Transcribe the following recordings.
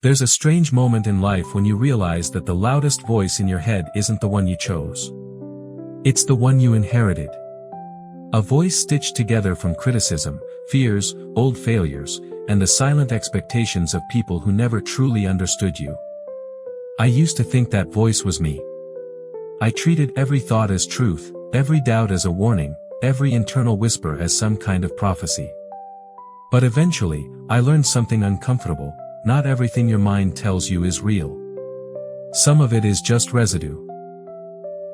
There's a strange moment in life when you realize that the loudest voice in your head isn't the one you chose. It's the one you inherited. A voice stitched together from criticism, fears, old failures, and the silent expectations of people who never truly understood you. I used to think that voice was me. I treated every thought as truth, every doubt as a warning, every internal whisper as some kind of prophecy. But eventually, I learned something uncomfortable: not everything your mind tells you is real. Some of it is just residue.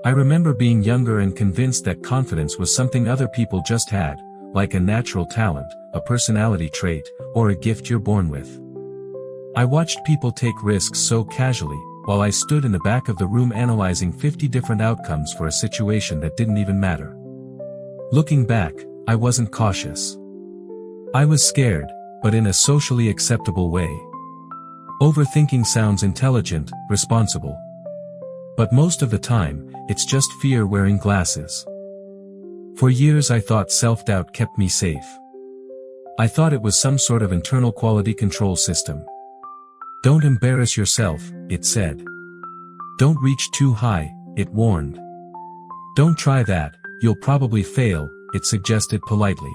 I remember being younger and convinced that confidence was something other people just had, like a natural talent, a personality trait, or a gift you're born with. I watched people take risks so casually, while I stood in the back of the room analyzing 50 different outcomes for a situation that didn't even matter. Looking back, I wasn't cautious. I was scared, but in a socially acceptable way. Overthinking sounds intelligent, responsible. But most of the time, it's just fear wearing glasses. For years I thought self-doubt kept me safe. I thought it was some sort of internal quality control system. Don't embarrass yourself, it said. Don't reach too high, it warned. Don't try that, you'll probably fail, it suggested politely.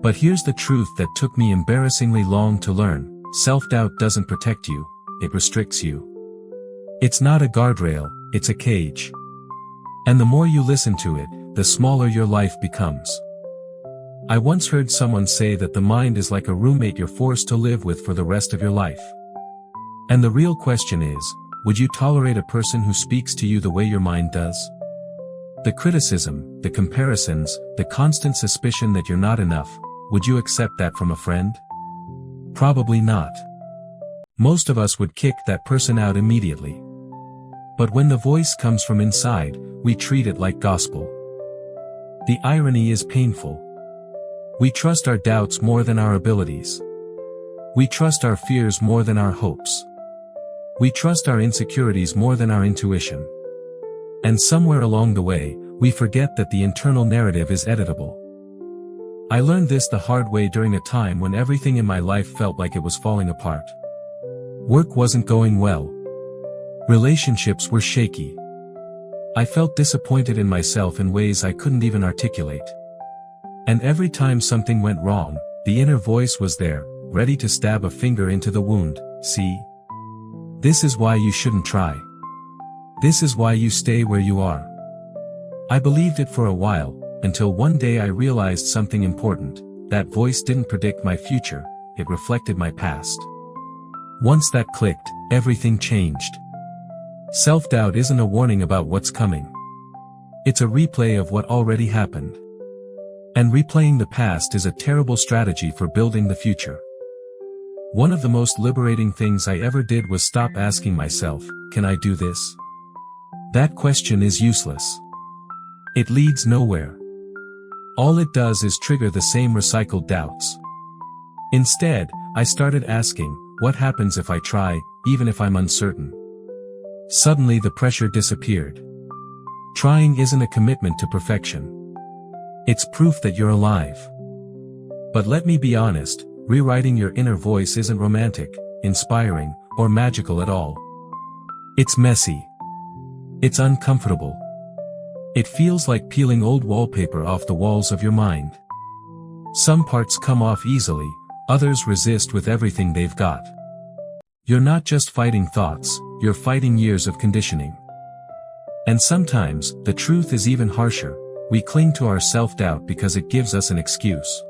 But here's the truth that took me embarrassingly long to learn: self-doubt doesn't protect you, it restricts you. It's not a guardrail, it's a cage. And the more you listen to it, the smaller your life becomes. I once heard someone say that the mind is like a roommate you're forced to live with for the rest of your life. And the real question is, would you tolerate a person who speaks to you the way your mind does? The criticism, the comparisons, the constant suspicion that you're not enough, would you accept that from a friend? Probably not. Most of us would kick that person out immediately. But when the voice comes from inside, we treat it like gospel. The irony is painful. We trust our doubts more than our abilities. We trust our fears more than our hopes. We trust our insecurities more than our intuition. And somewhere along the way, we forget that the internal narrative is editable. I learned this the hard way during a time when everything in my life felt like it was falling apart. Work wasn't going well. Relationships were shaky. I felt disappointed in myself in ways I couldn't even articulate. And every time something went wrong, the inner voice was there, ready to stab a finger into the wound. See? This is why you shouldn't try. This is why you stay where you are. I believed it for a while, until one day I realized something important: that voice didn't predict my future, it reflected my past. Once that clicked, everything changed. Self-doubt isn't a warning about what's coming. It's a replay of what already happened. And replaying the past is a terrible strategy for building the future. One of the most liberating things I ever did was stop asking myself, can I do this? That question is useless. It leads nowhere. All it does is trigger the same recycled doubts. Instead, I started asking, what happens if I try, even if I'm uncertain? Suddenly the pressure disappeared. Trying isn't a commitment to perfection. It's proof that you're alive. But let me be honest, rewriting your inner voice isn't romantic, inspiring, or magical at all. It's messy. It's uncomfortable. It feels like peeling old wallpaper off the walls of your mind. Some parts come off easily, others resist with everything they've got. You're not just fighting thoughts, you're fighting years of conditioning. And sometimes, the truth is even harsher: we cling to our self-doubt because it gives us an excuse.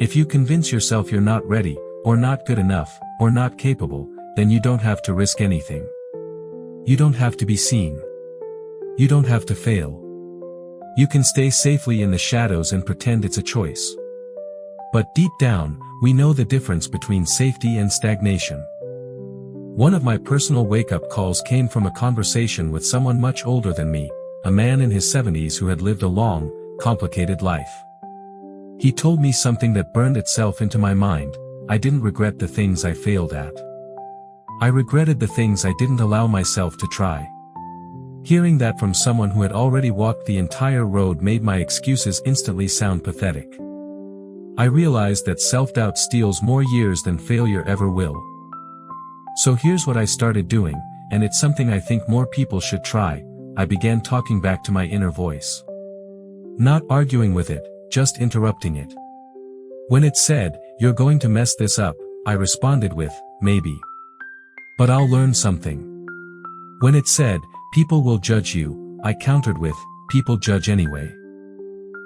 If you convince yourself you're not ready, or not good enough, or not capable, then you don't have to risk anything. You don't have to be seen. You don't have to fail. You can stay safely in the shadows and pretend it's a choice. But deep down, we know the difference between safety and stagnation. One of my personal wake-up calls came from a conversation with someone much older than me, a man in his 70s who had lived a long, complicated life. He told me something that burned itself into my mind: I didn't regret the things I failed at. I regretted the things I didn't allow myself to try. Hearing that from someone who had already walked the entire road made my excuses instantly sound pathetic. I realized that self-doubt steals more years than failure ever will. So here's what I started doing, and it's something I think more people should try. I began talking back to my inner voice. Not arguing with it, just interrupting it. When it said, "You're going to mess this up," I responded with, "Maybe. But I'll learn something." When it said, "People will judge you," I countered with, "People judge anyway."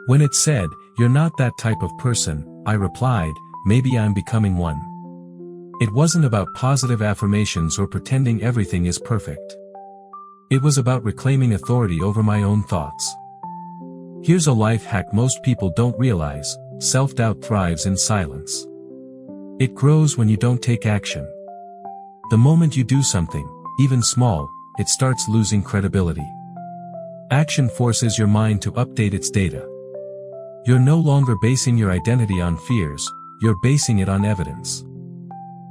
When it said, "You're not that type of person," I replied, "Maybe I'm becoming one." It wasn't about positive affirmations or pretending everything is perfect. It was about reclaiming authority over my own thoughts. Here's a life hack most people don't realize: self-doubt thrives in silence. It grows when you don't take action. The moment you do something, even small, it starts losing credibility. Action forces your mind to update its data. You're no longer basing your identity on fears, you're basing it on evidence.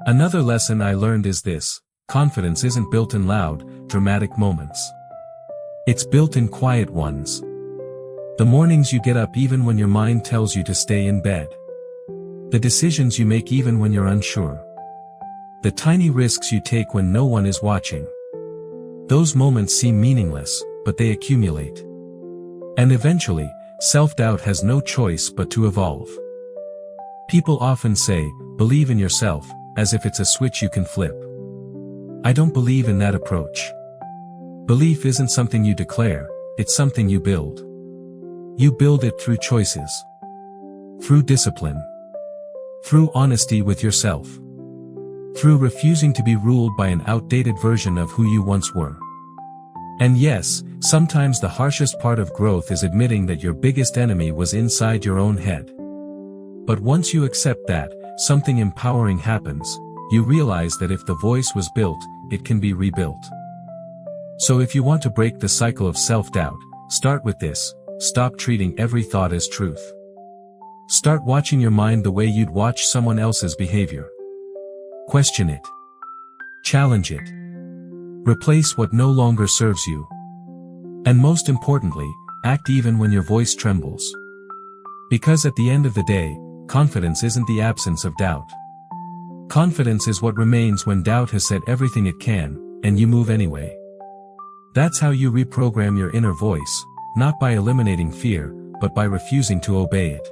Another lesson I learned is this: confidence isn't built in loud, dramatic moments. It's built in quiet ones. The mornings you get up even when your mind tells you to stay in bed. The decisions you make even when you're unsure. The tiny risks you take when no one is watching. Those moments seem meaningless, but they accumulate. And eventually, self-doubt has no choice but to evolve. People often say, "Believe in yourself," as if it's a switch you can flip. I don't believe in that approach. Belief isn't something you declare, it's something you build. You build it through choices. Through discipline. Through honesty with yourself. Through refusing to be ruled by an outdated version of who you once were. And yes, sometimes the harshest part of growth is admitting that your biggest enemy was inside your own head. But once you accept that, something empowering happens. You realize that if the voice was built, it can be rebuilt. So if you want to break the cycle of self-doubt, start with this: stop treating every thought as truth. Start watching your mind the way you'd watch someone else's behavior. Question it. Challenge it. Replace what no longer serves you. And most importantly, act even when your voice trembles. Because at the end of the day, confidence isn't the absence of doubt. Confidence is what remains when doubt has said everything it can, and you move anyway. That's how you reprogram your inner voice, not by eliminating fear, but by refusing to obey it.